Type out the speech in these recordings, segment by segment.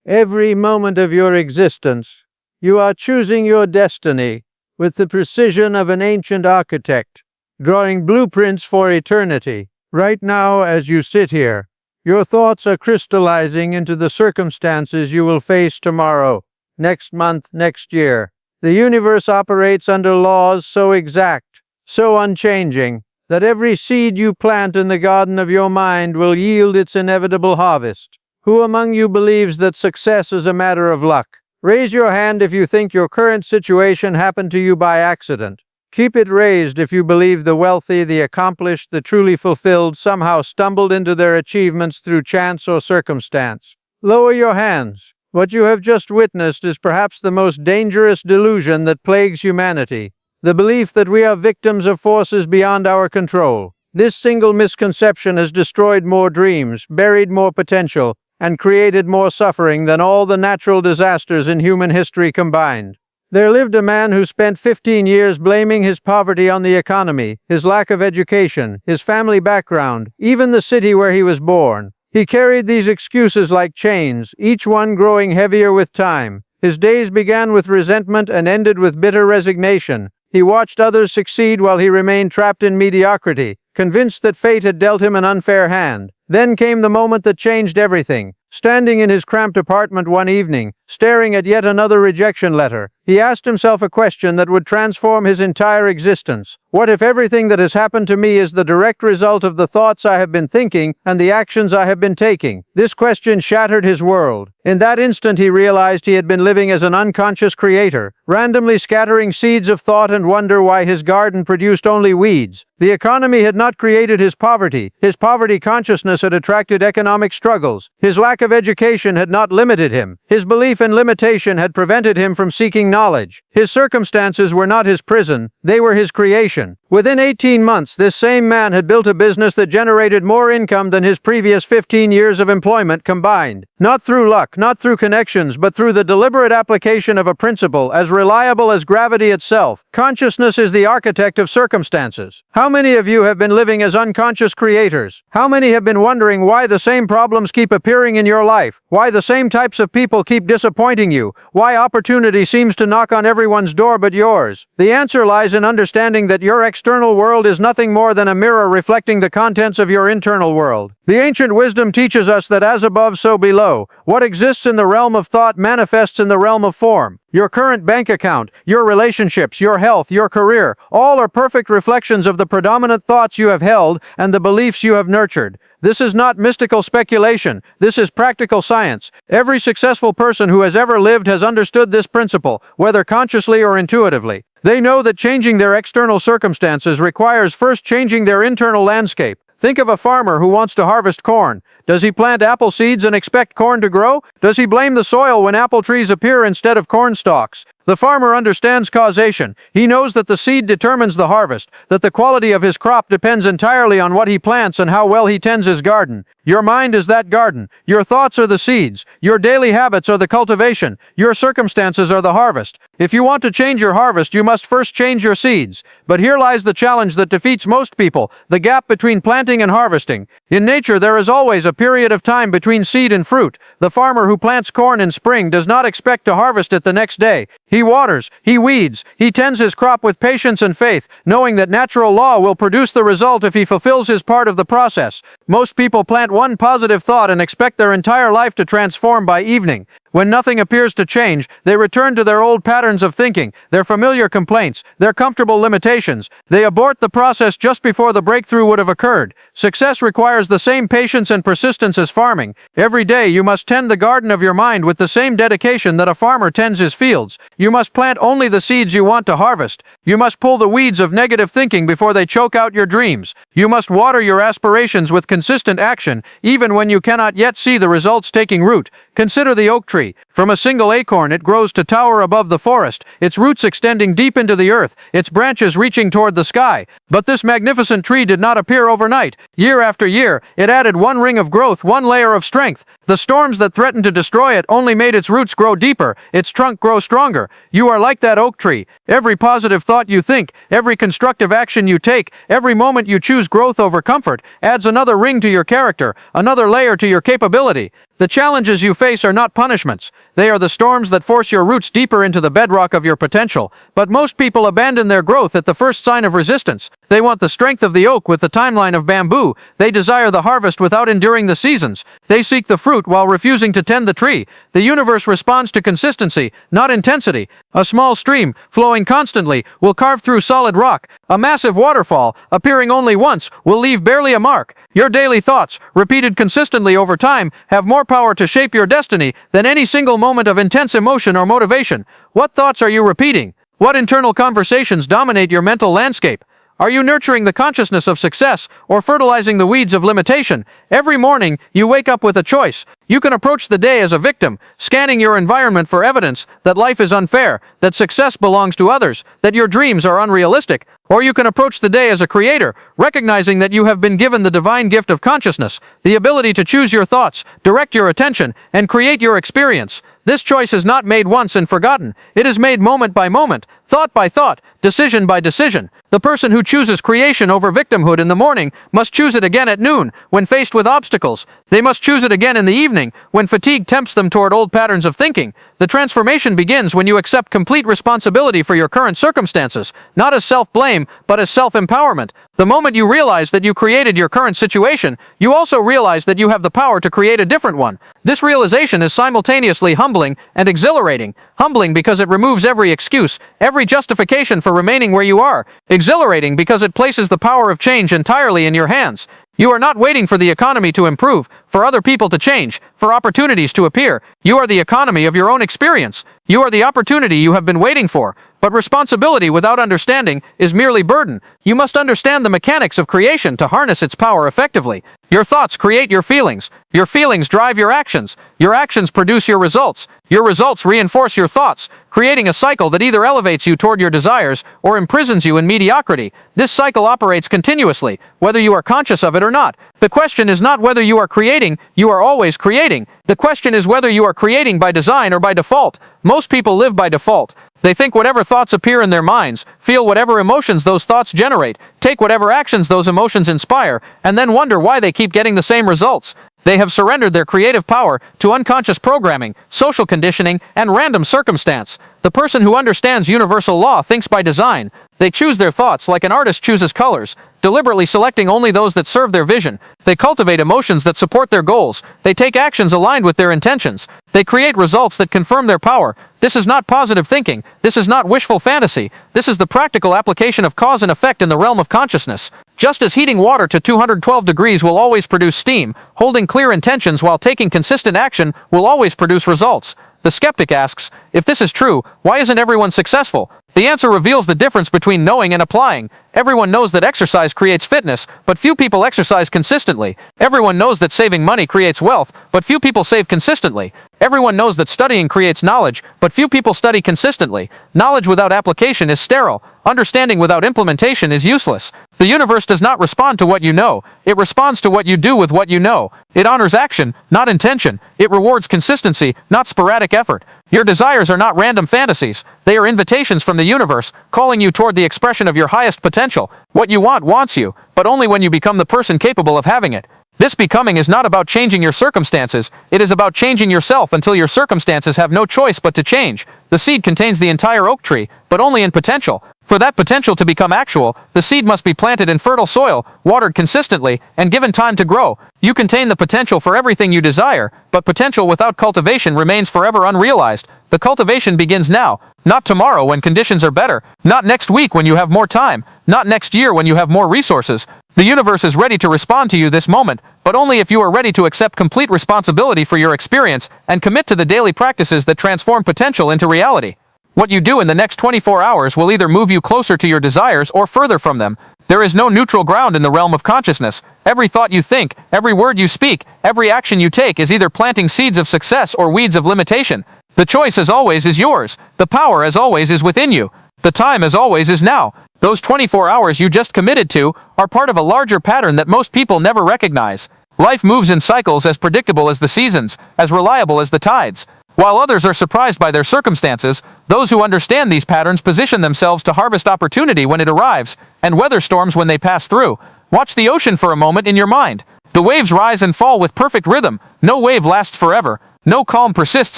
Every moment of your existence, you are choosing your destiny with the precision of an ancient architect, drawing blueprints for eternity. Right now, as you sit here, your thoughts are crystallizing into the circumstances you will face tomorrow, next month, next year. The universe operates under laws so exact, so unchanging, that every seed you plant in the garden of your mind will yield its inevitable harvest. Who among you believes that success is a matter of luck? Raise your hand if you think your current situation happened to you by accident. Keep it raised if you believe the wealthy, the accomplished, the truly fulfilled somehow stumbled into their achievements through chance or circumstance. Lower your hands. What you have just witnessed is perhaps the most dangerous delusion that plagues humanity. The belief that we are victims of forces beyond our control. This single misconception has destroyed more dreams, buried more potential, and created more suffering than all the natural disasters in human history combined. There lived a man who spent 15 years blaming his poverty on the economy, his lack of education, his family background, even the city where he was born. He carried these excuses like chains, each one growing heavier with time. His days began with resentment and ended with bitter resignation. He watched others succeed while he remained trapped in mediocrity, convinced that fate had dealt him an unfair hand. Then came the moment that changed everything. Standing in his cramped apartment one evening, staring at yet another rejection letter, he asked himself a question that would transform his entire existence. What if everything that has happened to me is the direct result of the thoughts I have been thinking and the actions I have been taking? This question shattered his world. In that instant he realized he had been living as an unconscious creator, randomly scattering seeds of thought and wonder why his garden produced only weeds. The economy had not created his poverty. His poverty consciousness had attracted economic struggles. His lack of education had not limited him. His belief in limitation had prevented him from seeking knowledge. His circumstances were not his prison, they were his creation. Within 18 months, this same man had built a business that generated more income than his previous 15 years of employment combined. Not through luck, not through connections, but through the deliberate application of a principle as reliable as gravity itself. Consciousness is the architect of circumstances. How many of you have been living as unconscious creators? How many have been wondering why the same problems keep appearing in your life? Why the same types of people keep disappointing you? Why opportunity seems to knock on everyone's door but yours? The answer lies in understanding that your external world is nothing more than a mirror reflecting the contents of your internal world. The ancient wisdom teaches us that as above, so below. What exists in the realm of thought manifests in the realm of form. Your current bank account, your relationships, your health, your career, all are perfect reflections of the predominant thoughts you have held and the beliefs you have nurtured. This is not mystical speculation. This is practical science. Every successful person who has ever lived has understood this principle, whether consciously or intuitively. They know that changing their external circumstances requires first changing their internal landscape. Think of a farmer who wants to harvest corn. Does he plant apple seeds and expect corn to grow? Does he blame the soil when apple trees appear instead of corn stalks? The farmer understands causation. He knows that the seed determines the harvest, that the quality of his crop depends entirely on what he plants and how well he tends his garden. Your mind is that garden. Your thoughts are the seeds. Your daily habits are the cultivation. Your circumstances are the harvest. If you want to change your harvest, you must first change your seeds. But here lies the challenge that defeats most people, the gap between planting and harvesting. In nature, there is always a period of time between seed and fruit. The farmer who plants corn in spring does not expect to harvest it the next day. He waters, he weeds, he tends his crop with patience and faith, knowing that natural law will produce the result if he fulfills his part of the process. Most people plant one positive thought and expect their entire life to transform by evening. When nothing appears to change, they return to their old patterns of thinking, their familiar complaints, their comfortable limitations. They abort the process just before the breakthrough would have occurred. Success requires the same patience and persistence as farming. Every day you must tend the garden of your mind with the same dedication that a farmer tends his fields. You must plant only the seeds you want to harvest. You must pull the weeds of negative thinking before they choke out your dreams. You must water your aspirations with consistent action, even when you cannot yet see the results taking root. Consider the oak tree. From a single acorn it grows to tower above the forest, its roots extending deep into the earth, its branches reaching toward the sky. But this magnificent tree did not appear overnight. Year after year, it added one ring of growth, one layer of strength. The storms that threatened to destroy it only made its roots grow deeper, its trunk grow stronger. You are like that oak tree. Every positive thought you think, every constructive action you take, every moment you choose growth over comfort, adds another ring to your character, another layer to your capability. The challenges you face are not punishments. They are the storms that force your roots deeper into the bedrock of your potential. But most people abandon their growth at the first sign of resistance. They want the strength of the oak with the timeline of bamboo. They desire the harvest without enduring the seasons. They seek the fruit while refusing to tend the tree. The universe responds to consistency, not intensity. A small stream, flowing constantly, will carve through solid rock. A massive waterfall, appearing only once, will leave barely a mark. Your daily thoughts, repeated consistently over time, have more power to shape your destiny than any single moment of intense emotion or motivation. What thoughts are you repeating? What internal conversations dominate your mental landscape? Are you nurturing the consciousness of success or fertilizing the weeds of limitation? Every morning, you wake up with a choice. You can approach the day as a victim, scanning your environment for evidence that life is unfair, that success belongs to others, that your dreams are unrealistic. Or you can approach the day as a creator, recognizing that you have been given the divine gift of consciousness, the ability to choose your thoughts, direct your attention, and create your experience. This choice is not made once and forgotten. It is made moment by moment, thought by thought, decision by decision. The person who chooses creation over victimhood in the morning must choose it again at noon, when faced with obstacles. They must choose it again in the evening, when fatigue tempts them toward old patterns of thinking. The transformation begins when you accept complete responsibility for your current circumstances, not as self-blame, but as self-empowerment. The moment you realize that you created your current situation, you also realize that you have the power to create a different one. This realization is simultaneously humbling and exhilarating. Humbling because it removes every excuse, every justification for remaining where you are. Exhilarating because it places the power of change entirely in your hands. You are not waiting for the economy to improve, for other people to change, for opportunities to appear. You are the economy of your own experience. You are the opportunity you have been waiting for. But responsibility without understanding is merely burden. You must understand the mechanics of creation to harness its power effectively. Your thoughts create your feelings. Your feelings drive your actions. Your actions produce your results. Your results reinforce your thoughts, creating a cycle that either elevates you toward your desires or imprisons you in mediocrity. This cycle operates continuously, whether you are conscious of it or not. The question is not whether you are creating, you are always creating. The question is whether you are creating by design or by default. Most people live by default. They think whatever thoughts appear in their minds, feel whatever emotions those thoughts generate, take whatever actions those emotions inspire, and then wonder why they keep getting the same results. They have surrendered their creative power to unconscious programming, social conditioning, and random circumstance. The person who understands universal law thinks by design. They choose their thoughts like an artist chooses colors, deliberately selecting only those that serve their vision. They cultivate emotions that support their goals. They take actions aligned with their intentions. They create results that confirm their power. This is not positive thinking. This is not wishful fantasy. This is the practical application of cause and effect in the realm of consciousness. Just as heating water to 212 degrees will always produce steam, holding clear intentions while taking consistent action will always produce results. The skeptic asks, if this is true, why isn't everyone successful? The answer reveals the difference between knowing and applying. Everyone knows that exercise creates fitness, but few people exercise consistently. Everyone knows that saving money creates wealth, but few people save consistently. Everyone knows that studying creates knowledge, but few people study consistently. Knowledge without application is sterile. Understanding without implementation is useless. The universe does not respond to what you know. It responds to what you do with what you know. It honors action, not intention. It rewards consistency, not sporadic effort. Your desires are not random fantasies. They are invitations from the universe, calling you toward the expression of your highest potential. What you want wants you, but only when you become the person capable of having it. This becoming is not about changing your circumstances. It is about changing yourself until your circumstances have no choice but to change. The seed contains the entire oak tree, but only in potential. For that potential to become actual, the seed must be planted in fertile soil, watered consistently, and given time to grow. You contain the potential for everything you desire, but potential without cultivation remains forever unrealized. The cultivation begins now, not tomorrow when conditions are better, not next week when you have more time, not next year when you have more resources. The universe is ready to respond to you this moment, but only if you are ready to accept complete responsibility for your experience and commit to the daily practices that transform potential into reality. What you do in the next 24 hours will either move you closer to your desires or further from them. There is no neutral ground in the realm of consciousness. Every thought you think, every word you speak, every action you take is either planting seeds of success or weeds of limitation. The choice as always is yours. The power as always is within you. The time as always is now. Those 24 hours you just committed to are part of a larger pattern that most people never recognize. Life moves in cycles as predictable as the seasons, as reliable as the tides. While others are surprised by their circumstances, those who understand these patterns position themselves to harvest opportunity when it arrives, and weather storms when they pass through. Watch the ocean for a moment in your mind. The waves rise and fall with perfect rhythm. No wave lasts forever. No calm persists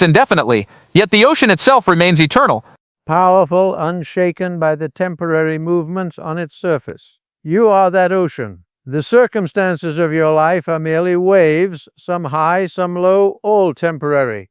indefinitely. Yet the ocean itself remains eternal. Powerful, unshaken by the temporary movements on its surface. You are that ocean. The circumstances of your life are merely waves, some high, some low, all temporary.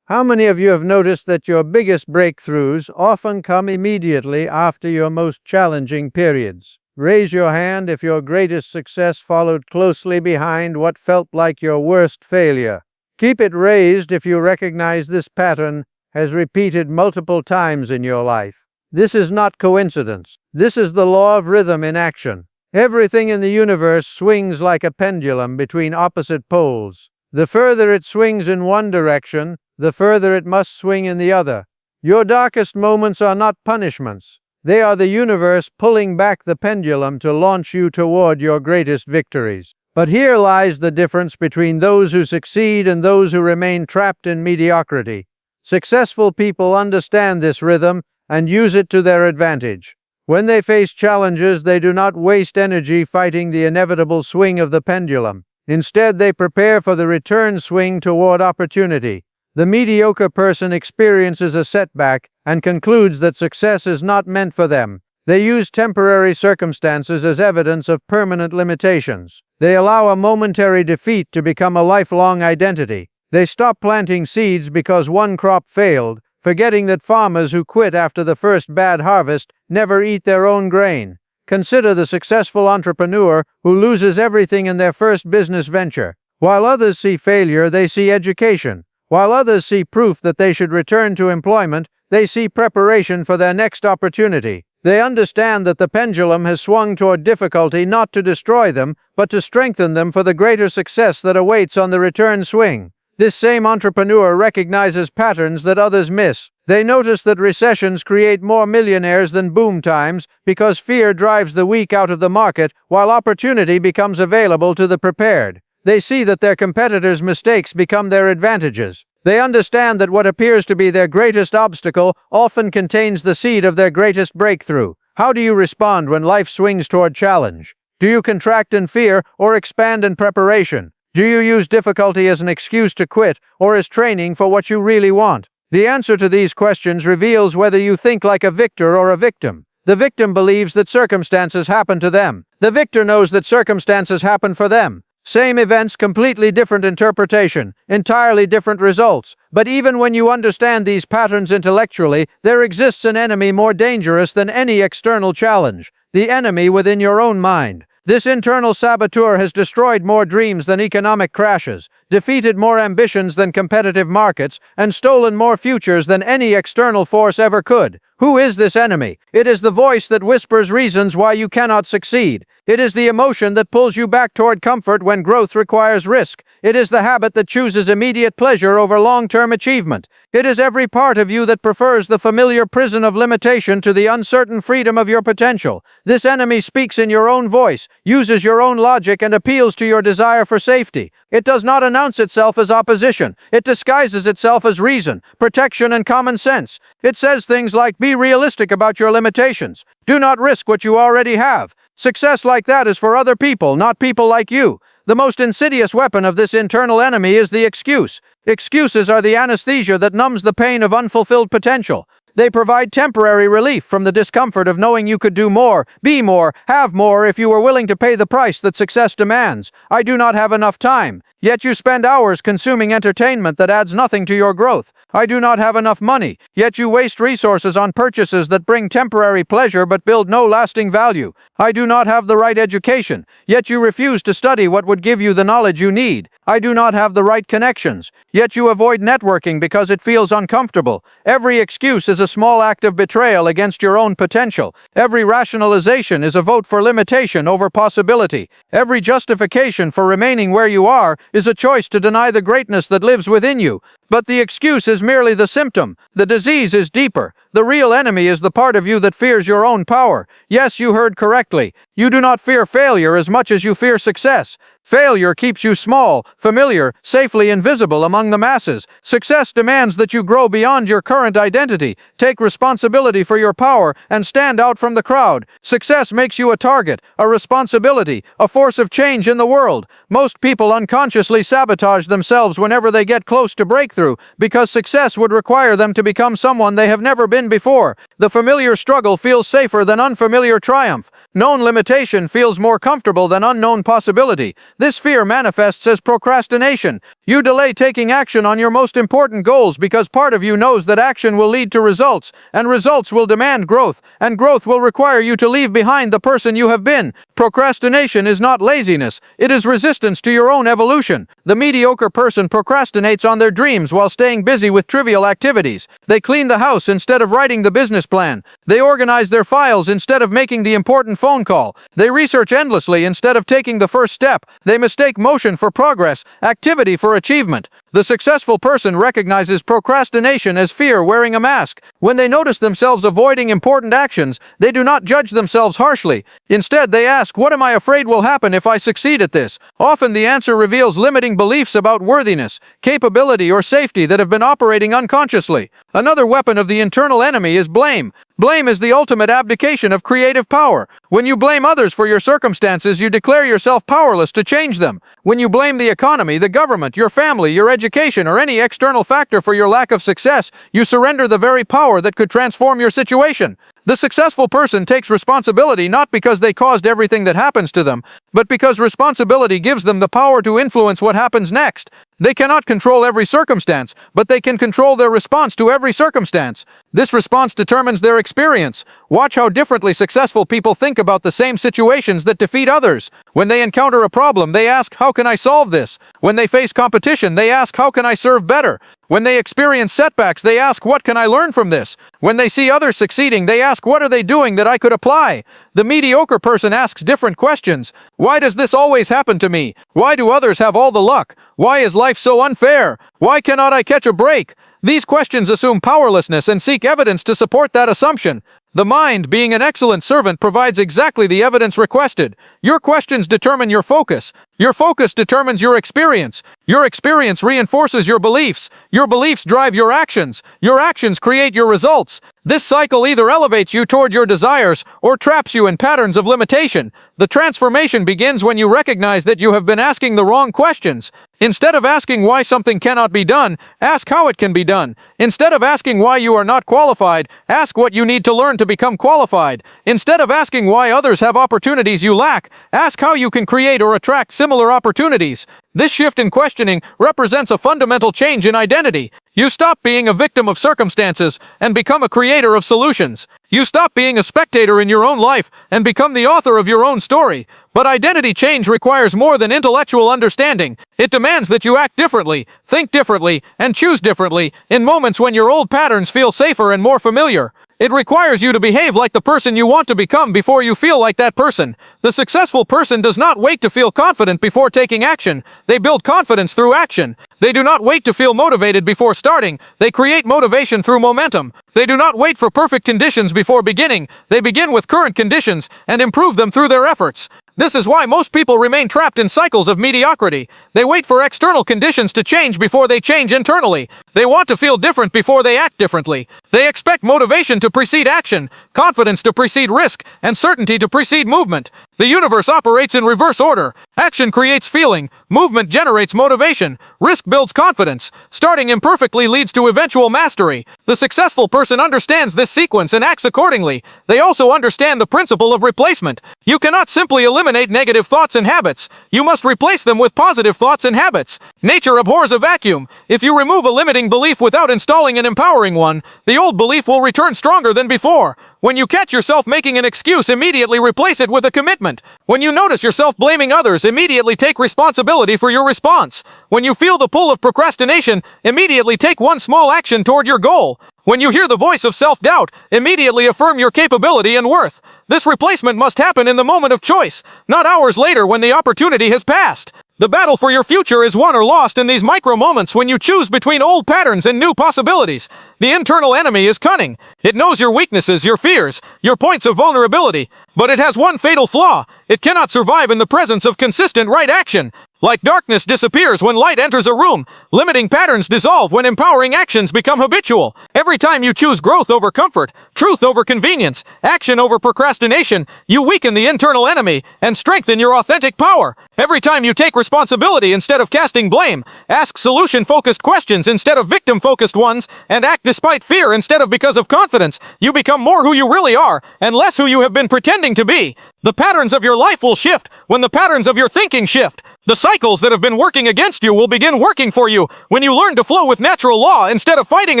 How many of you have noticed that your biggest breakthroughs often come immediately after your most challenging periods? Raise your hand if your greatest success followed closely behind what felt like your worst failure. Keep it raised if you recognize this pattern has repeated multiple times in your life. This is not coincidence. This is the law of rhythm in action. Everything in the universe swings like a pendulum between opposite poles. The further it swings in one direction, the further it must swing in the other. Your darkest moments are not punishments. They are the universe pulling back the pendulum to launch you toward your greatest victories. But here lies the difference between those who succeed and those who remain trapped in mediocrity. Successful people understand this rhythm and use it to their advantage. When they face challenges, they do not waste energy fighting the inevitable swing of the pendulum. Instead, they prepare for the return swing toward opportunity. The mediocre person experiences a setback and concludes that success is not meant for them. They use temporary circumstances as evidence of permanent limitations. They allow a momentary defeat to become a lifelong identity. They stop planting seeds because one crop failed, forgetting that farmers who quit after the first bad harvest never eat their own grain. Consider the successful entrepreneur who loses everything in their first business venture. While others see failure, they see education. While others see proof that they should return to employment, they see preparation for their next opportunity. They understand that the pendulum has swung toward difficulty not to destroy them, but to strengthen them for the greater success that awaits on the return swing. This same entrepreneur recognizes patterns that others miss. They notice that recessions create more millionaires than boom times because fear drives the weak out of the market while opportunity becomes available to the prepared. They see that their competitors' mistakes become their advantages. They understand that what appears to be their greatest obstacle often contains the seed of their greatest breakthrough. How do you respond when life swings toward challenge? Do you contract in fear or expand in preparation? Do you use difficulty as an excuse to quit or as training for what you really want? The answer to these questions reveals whether you think like a victor or a victim. The victim believes that circumstances happen to them. The victor knows that circumstances happen for them. Same events, completely different interpretation, entirely different results. But even when you understand these patterns intellectually, there exists an enemy more dangerous than any external challenge. The enemy within your own mind. This internal saboteur has destroyed more dreams than economic crashes, defeated more ambitions than competitive markets, and stolen more futures than any external force ever could. Who is this enemy? It is the voice that whispers reasons why you cannot succeed. It is the emotion that pulls you back toward comfort when growth requires risk. It is the habit that chooses immediate pleasure over long-term achievement. It is every part of you that prefers the familiar prison of limitation to the uncertain freedom of your potential. This enemy speaks in your own voice, uses your own logic, and appeals to your desire for safety. It does not announce itself as opposition. It disguises itself as reason, protection, and common sense. It says things like, be realistic about your limitations. Do not risk what you already have. Success like that is for other people, not people like you. The most insidious weapon of this internal enemy is the excuse. Excuses are the anesthesia that numbs the pain of unfulfilled potential. They provide temporary relief from the discomfort of knowing you could do more, be more, have more if you were willing to pay the price that success demands. I do not have enough time. Yet you spend hours consuming entertainment that adds nothing to your growth. I do not have enough money. Yet you waste resources on purchases that bring temporary pleasure but build no lasting value. I do not have the right education. Yet you refuse to study what would give you the knowledge you need. I do not have the right connections. Yet you avoid networking because it feels uncomfortable. Every excuse is a small act of betrayal against your own potential. Every rationalization is a vote for limitation over possibility. Every justification for remaining where you are is a choice to deny the greatness that lives within you. But the excuse is merely the symptom. The disease is deeper. The real enemy is the part of you that fears your own power. Yes, you heard correctly. You do not fear failure as much as you fear success. Failure keeps you small, familiar, safely invisible among the masses. Success demands that you grow beyond your current identity, take responsibility for your power, and stand out from the crowd. Success makes you a target, a responsibility, a force of change in the world. Most people unconsciously sabotage themselves whenever they get close to breakthrough, because success would require them to become someone they have never been before. The familiar struggle feels safer than unfamiliar triumph. Known limitation feels more comfortable than unknown possibility. This fear manifests as procrastination. You delay taking action on your most important goals because part of you knows that action will lead to results, and results will demand growth, and growth will require you to leave behind the person you have been. Procrastination is not laziness, it is resistance to your own evolution. The mediocre person procrastinates on their dreams while staying busy with trivial activities. They clean the house instead of writing the business plan. They organize their files instead of making the important phone call. They research endlessly instead of taking the first step. They mistake motion for progress, activity for achievement. The successful person recognizes procrastination as fear wearing a mask. When they notice themselves avoiding important actions, they do not judge themselves harshly. Instead, they ask, "What am I afraid will happen if I succeed at this?" Often the answer reveals limiting beliefs about worthiness, capability, or safety that have been operating unconsciously. Another weapon of the internal enemy is blame. Blame is the ultimate abdication of creative power. When you blame others for your circumstances, you declare yourself powerless to change them. When you blame the economy, the government, your family, your education, or any external factor for your lack of success, you surrender the very power that could transform your situation. The successful person takes responsibility not because they caused everything that happens to them, but because responsibility gives them the power to influence what happens next. They cannot control every circumstance, but they can control their response to every circumstance. This response determines their experience. Watch how differently successful people think about the same situations that defeat others. When they encounter a problem, they ask, "How can I solve this?" When they face competition, they ask, "How can I serve better?" When they experience setbacks, they ask, "What can I learn from this?" When they see others succeeding, they ask, "What are they doing that I could apply?" The mediocre person asks different questions. Why does this always happen to me? Why do others have all the luck? Why is life so unfair? Why cannot I catch a break? These questions assume powerlessness and seek evidence to support that assumption. The mind, being an excellent servant, provides exactly the evidence requested. Your questions determine your focus. Your focus determines your experience. Your experience reinforces your beliefs. Your beliefs drive your actions. Your actions create your results. This cycle either elevates you toward your desires or traps you in patterns of limitation. The transformation begins when you recognize that you have been asking the wrong questions. Instead of asking why something cannot be done, ask how it can be done. Instead of asking why you are not qualified, ask what you need to learn to become qualified. Instead of asking why others have opportunities you lack, ask how you can create or attract similar opportunities. This shift in questioning represents a fundamental change in identity. You stop being a victim of circumstances and become a creator of solutions. You stop being a spectator in your own life and become the author of your own story. But identity change requires more than intellectual understanding. It demands that you act differently, think differently, and choose differently in moments when your old patterns feel safer and more familiar. It requires you to behave like the person you want to become before you feel like that person. The successful person does not wait to feel confident before taking action. They build confidence through action. They do not wait to feel motivated before starting. They create motivation through momentum. They do not wait for perfect conditions before beginning. They begin with current conditions and improve them through their efforts. This is why most people remain trapped in cycles of mediocrity. They wait for external conditions to change before they change internally. They want to feel different before they act differently. They expect motivation to precede action, confidence to precede risk, and certainty to precede movement. The universe operates in reverse order. Action creates feeling, movement generates motivation, risk builds confidence, starting imperfectly leads to eventual mastery. The successful person understands this sequence and acts accordingly. They also understand the principle of replacement. You cannot simply eliminate negative thoughts and habits. You must replace them with positive thoughts and habits. Nature abhors a vacuum. If you remove a limiting belief without installing an empowering one, the old belief will return stronger than before. When you catch yourself making an excuse, immediately replace it with a commitment. When you notice yourself blaming others, immediately take responsibility for your response. When you feel the pull of procrastination, immediately take one small action toward your goal. When you hear the voice of self-doubt, immediately affirm your capability and worth. This replacement must happen in the moment of choice, not hours later when the opportunity has passed. The battle for your future is won or lost in these micro moments when you choose between old patterns and new possibilities. The internal enemy is cunning. It knows your weaknesses, your fears, your points of vulnerability, But it has one fatal flaw. It cannot survive in the presence of consistent right action. Like darkness disappears when light enters a room, limiting patterns dissolve when empowering actions become habitual. Every time you choose growth over comfort, truth over convenience, action over procrastination, you weaken the internal enemy and strengthen your authentic power. Every time you take responsibility instead of casting blame, ask solution-focused questions instead of victim-focused ones, and act despite fear instead of because of confidence, you become more who you really are and less who you have been pretending to be. The patterns of your life will shift when the patterns of your thinking shift. The cycles that have been working against you will begin working for you when you learn to flow with natural law instead of fighting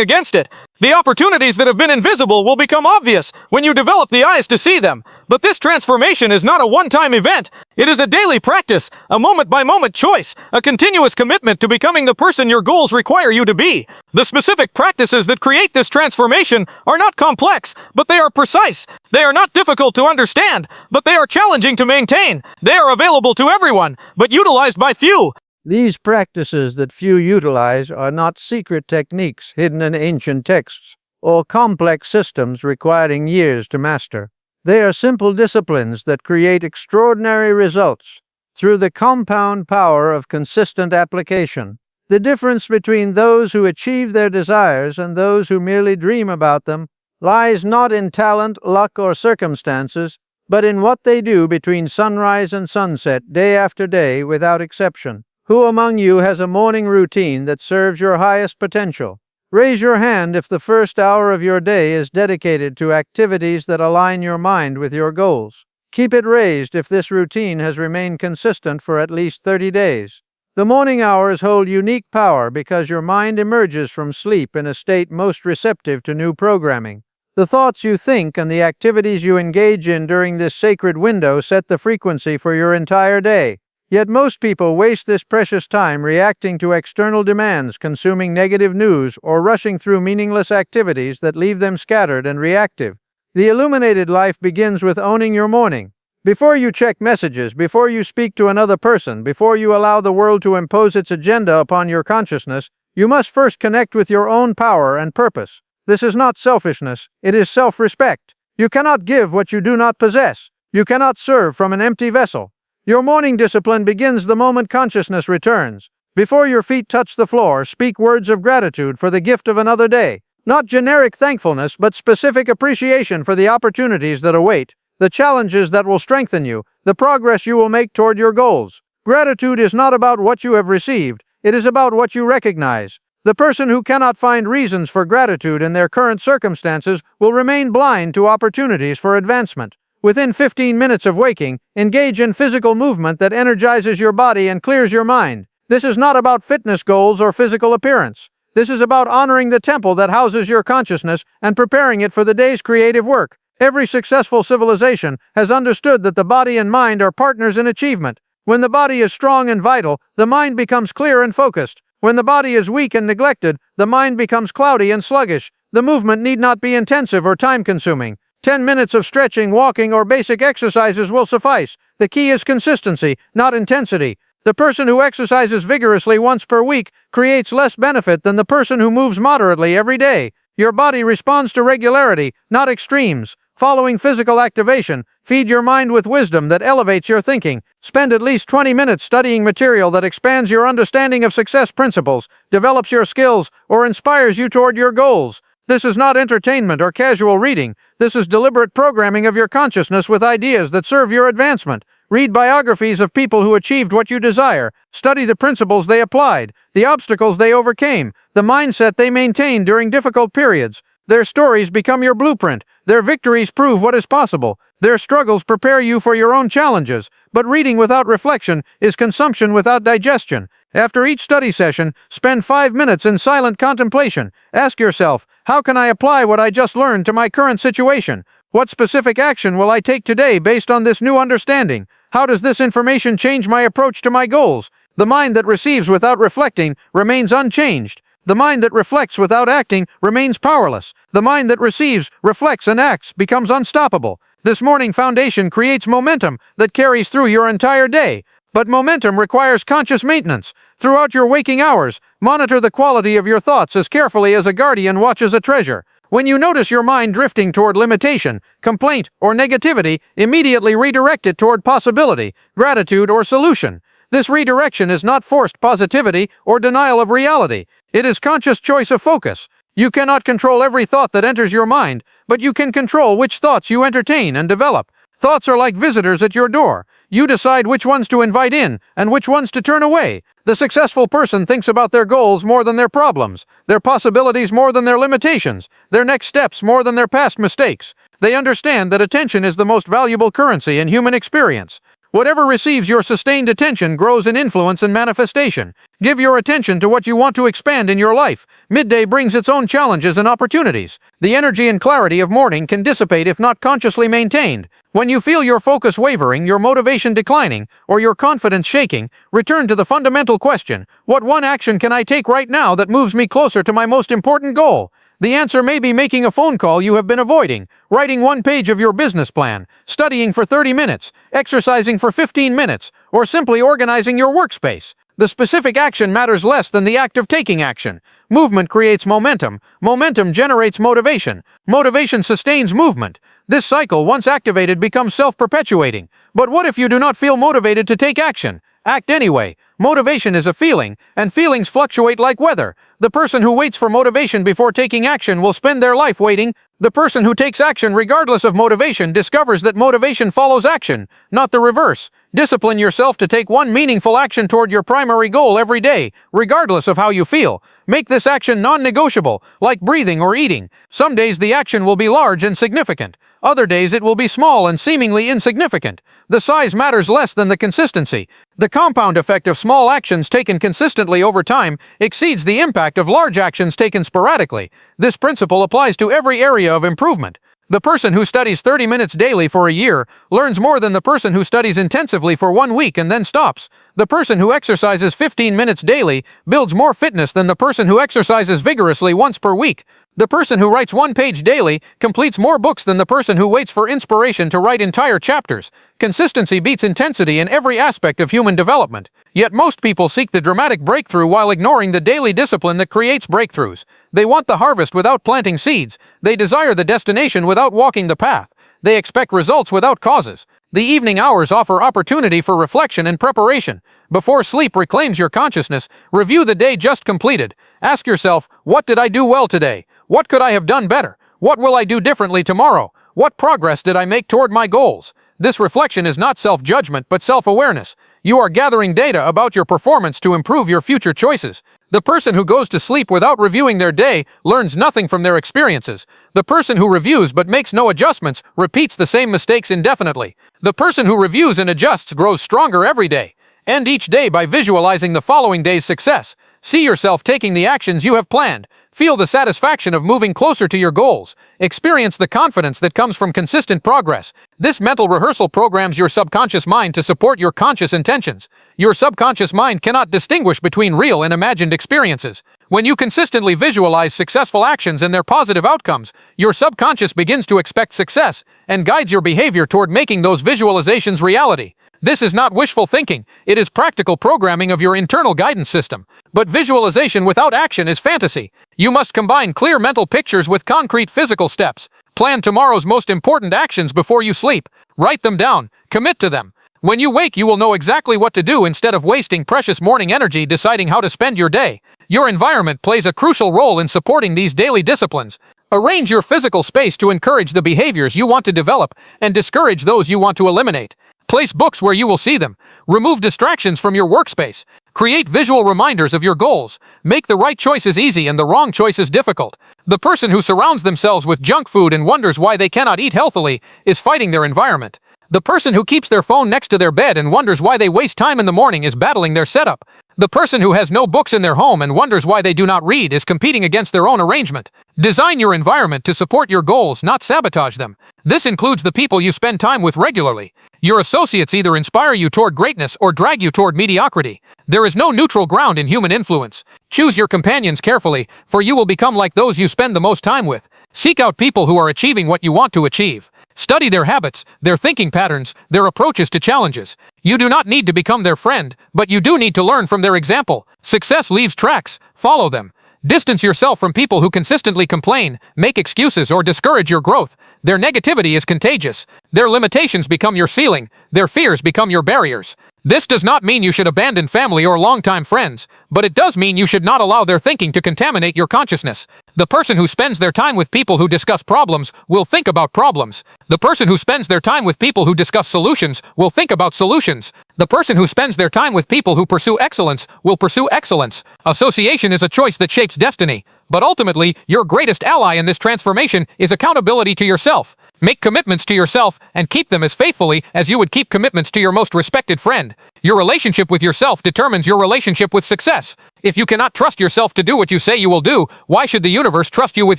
against it. The opportunities that have been invisible will become obvious when you develop the eyes to see them. But this transformation is not a one-time event. It is a daily practice, a moment-by-moment choice, a continuous commitment to becoming the person your goals require you to be. The specific practices that create this transformation are not complex, but they are precise. They are not difficult to understand, but they are challenging to maintain. They are available to everyone, but utilized by few. These practices that few utilize are not secret techniques hidden in ancient texts or complex systems requiring years to master. They are simple disciplines that create extraordinary results through the compound power of consistent application. The difference between those who achieve their desires and those who merely dream about them lies not in talent, luck, or circumstances, but in what they do between sunrise and sunset, day after day, without exception. Who among you has a morning routine that serves your highest potential? Raise your hand if the first hour of your day is dedicated to activities that align your mind with your goals. Keep it raised if this routine has remained consistent for at least 30 days. The morning hours hold unique power because your mind emerges from sleep in a state most receptive to new programming. The thoughts you think and the activities you engage in during this sacred window set the frequency for your entire day. Yet most people waste this precious time reacting to external demands, consuming negative news, or rushing through meaningless activities that leave them scattered and reactive. The illuminated life begins with owning your morning. Before you check messages, before you speak to another person, before you allow the world to impose its agenda upon your consciousness, you must first connect with your own power and purpose. This is not selfishness, it is self-respect. You cannot give what you do not possess. You cannot serve from an empty vessel. Your morning discipline begins the moment consciousness returns. Before your feet touch the floor, speak words of gratitude for the gift of another day. Not generic thankfulness, but specific appreciation for the opportunities that await, the challenges that will strengthen you, the progress you will make toward your goals. Gratitude is not about what you have received, it is about what you recognize. The person who cannot find reasons for gratitude in their current circumstances will remain blind to opportunities for advancement. Within 15 minutes of waking, engage in physical movement that energizes your body and clears your mind. This is not about fitness goals or physical appearance. This is about honoring the temple that houses your consciousness and preparing it for the day's creative work. Every successful civilization has understood that the body and mind are partners in achievement. When the body is strong and vital, the mind becomes clear and focused. When the body is weak and neglected, the mind becomes cloudy and sluggish. The movement need not be intensive or time-consuming. 10 minutes of stretching, walking, or basic exercises will suffice. The key is consistency, not intensity. The person who exercises vigorously once per week creates less benefit than the person who moves moderately every day. Your body responds to regularity, not extremes. Following physical activation, feed your mind with wisdom that elevates your thinking. Spend at least 20 minutes studying material that expands your understanding of success principles, develops your skills, or inspires you toward your goals. This is not entertainment or casual reading. This is deliberate programming of your consciousness with ideas that serve your advancement. Read biographies of people who achieved what you desire. Study the principles they applied, the obstacles they overcame, the mindset they maintained during difficult periods. Their stories become your blueprint. Their victories prove what is possible. Their struggles prepare you for your own challenges. But reading without reflection is consumption without digestion. After each study session, spend 5 minutes in silent contemplation. Ask yourself, how can I apply what I just learned to my current situation? What specific action will I take today based on this new understanding? How does this information change my approach to my goals? The mind that receives without reflecting remains unchanged. The mind that reflects without acting remains powerless. The mind that receives, reflects, and acts becomes unstoppable. This morning foundation creates momentum that carries through your entire day. But momentum requires conscious maintenance. Throughout your waking hours, monitor the quality of your thoughts as carefully as a guardian watches a treasure. When you notice your mind drifting toward limitation, complaint, or negativity, immediately redirect it toward possibility, gratitude, or solution. This redirection is not forced positivity or denial of reality. It is conscious choice of focus. You cannot control every thought that enters your mind, but you can control which thoughts you entertain and develop. Thoughts are like visitors at your door. You decide which ones to invite in and which ones to turn away. The successful person thinks about their goals more than their problems, their possibilities more than their limitations, their next steps more than their past mistakes. They understand that attention is the most valuable currency in human experience. Whatever receives your sustained attention grows in influence and manifestation. Give your attention to what you want to expand in your life. Midday brings its own challenges and opportunities. The energy and clarity of morning can dissipate if not consciously maintained. When you feel your focus wavering, your motivation declining, or your confidence shaking, return to the fundamental question: what one action can I take right now that moves me closer to my most important goal? The answer may be making a phone call you have been avoiding, writing one page of your business plan, studying for 30 minutes, exercising for 15 minutes, or simply organizing your workspace. The specific action matters less than the act of taking action. Movement creates momentum. Momentum generates motivation. Motivation sustains movement. This cycle, once activated, becomes self-perpetuating. But what if you do not feel motivated to take action? Act anyway. Motivation is a feeling, and feelings fluctuate like weather. The person who waits for motivation before taking action will spend their life waiting. The person who takes action regardless of motivation discovers that motivation follows action, not the reverse. Discipline yourself to take one meaningful action toward your primary goal every day, regardless of how you feel. Make this action non-negotiable, like breathing or eating. Some days the action will be large and significant. Other days it will be small and seemingly insignificant. The size matters less than the consistency. The compound effect of small actions taken consistently over time exceeds the impact of large actions taken sporadically. This principle applies to every area of improvement. The person who studies 30 minutes daily for a year learns more than the person who studies intensively for 1 week and then stops. The person who exercises 15 minutes daily builds more fitness than the person who exercises vigorously once per week. The person who writes 1 page daily completes more books than the person who waits for inspiration to write entire chapters. Consistency beats intensity in every aspect of human development. Yet most people seek the dramatic breakthrough while ignoring the daily discipline that creates breakthroughs. They want the harvest without planting seeds. They desire the destination without walking the path. They expect results without causes. The evening hours offer opportunity for reflection and preparation. Before sleep reclaims your consciousness, review the day just completed. Ask yourself, what did I do well today? What could I have done better? What will I do differently tomorrow? What progress did I make toward my goals? This reflection is not self-judgment but self-awareness. You are gathering data about your performance to improve your future choices. The person who goes to sleep without reviewing their day learns nothing from their experiences. The person who reviews but makes no adjustments repeats the same mistakes indefinitely. The person who reviews and adjusts grows stronger every day. End each day by visualizing the following day's success. See yourself taking the actions you have planned. Feel the satisfaction of moving closer to your goals. Experience the confidence that comes from consistent progress. This mental rehearsal programs your subconscious mind to support your conscious intentions. Your subconscious mind cannot distinguish between real and imagined experiences. When you consistently visualize successful actions and their positive outcomes, your subconscious begins to expect success and guides your behavior toward making those visualizations reality. This is not wishful thinking, it is practical programming of your internal guidance system. But visualization without action is fantasy. You must combine clear mental pictures with concrete physical steps. Plan tomorrow's most important actions before you sleep. Write them down. Commit to them. When you wake, you will know exactly what to do instead of wasting precious morning energy deciding how to spend your day. Your environment plays a crucial role in supporting these daily disciplines. Arrange your physical space to encourage the behaviors you want to develop and discourage those you want to eliminate. Place books where you will see them. Remove distractions from your workspace. Create visual reminders of your goals. Make the right choices easy and the wrong choices difficult. The person who surrounds themselves with junk food and wonders why they cannot eat healthily is fighting their environment. The person who keeps their phone next to their bed and wonders why they waste time in the morning is battling their setup. The person who has no books in their home and wonders why they do not read is competing against their own arrangement. Design your environment to support your goals, not sabotage them. This includes the people you spend time with regularly. Your associates either inspire you toward greatness or drag you toward mediocrity. There is no neutral ground in human influence. Choose your companions carefully, for you will become like those you spend the most time with. Seek out people who are achieving what you want to achieve. Study their habits, their thinking patterns, their approaches to challenges. You do not need to become their friend, but you do need to learn from their example. Success leaves tracks. Follow them. Distance yourself from people who consistently complain, make excuses, or discourage your growth. Their negativity is contagious. Their limitations become your ceiling. Their fears become your barriers. This does not mean you should abandon family or longtime friends, but it does mean you should not allow their thinking to contaminate your consciousness. The person who spends their time with people who discuss problems will think about problems. The person who spends their time with people who discuss solutions will think about solutions. The person who spends their time with people who pursue excellence will pursue excellence. Association is a choice that shapes destiny. But ultimately, your greatest ally in this transformation is accountability to yourself. Make commitments to yourself and keep them as faithfully as you would keep commitments to your most respected friend. Your relationship with yourself determines your relationship with success. If you cannot trust yourself to do what you say you will do, why should the universe trust you with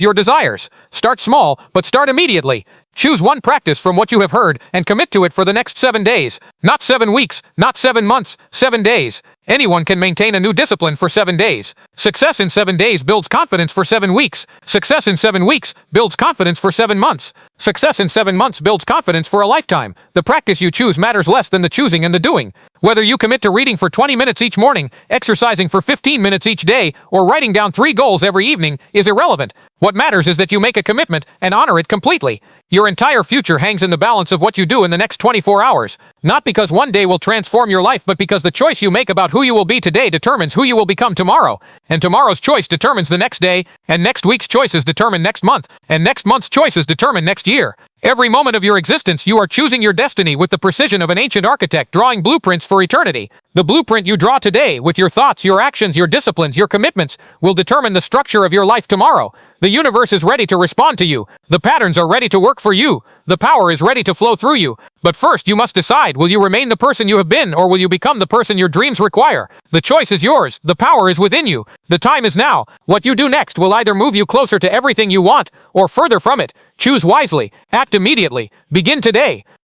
your desires? Start small, but start immediately. Choose one practice from what you have heard and commit to it for the next 7 days. Not 7 weeks, not 7 months, 7 days. Anyone can maintain a new discipline for 7 days. Success in 7 days builds confidence for 7 weeks. Success in 7 weeks builds confidence for 7 months. Success in 7 months builds confidence for a lifetime. The practice you choose matters less than the choosing and the doing. Whether you commit to reading for 20 minutes each morning, exercising for 15 minutes each day, or writing down 3 goals every evening is irrelevant. What matters is that you make a commitment and honor it completely. Your entire future hangs in the balance of what you do in the next 24 hours. Not because one day will transform your life, but because the choice you make about who you will be today determines who you will become tomorrow. And tomorrow's choice determines the next day, and next week's choices determine next month, and next month's choices determine next year. Every moment of your existence, you are choosing your destiny with the precision of an ancient architect drawing blueprints for eternity. The blueprint you draw today, with your thoughts, your actions, your disciplines, your commitments, will determine the structure of your life tomorrow. The universe is ready to respond to you. The patterns are ready to work for you. The power is ready to flow through you. But first, you must decide, will you remain the person you have been, or will you become the person your dreams require? The choice is yours. The power is within you. The time is now. What you do next will either move you closer to everything you want, or further from it. Choose wisely. Act immediately. Begin today.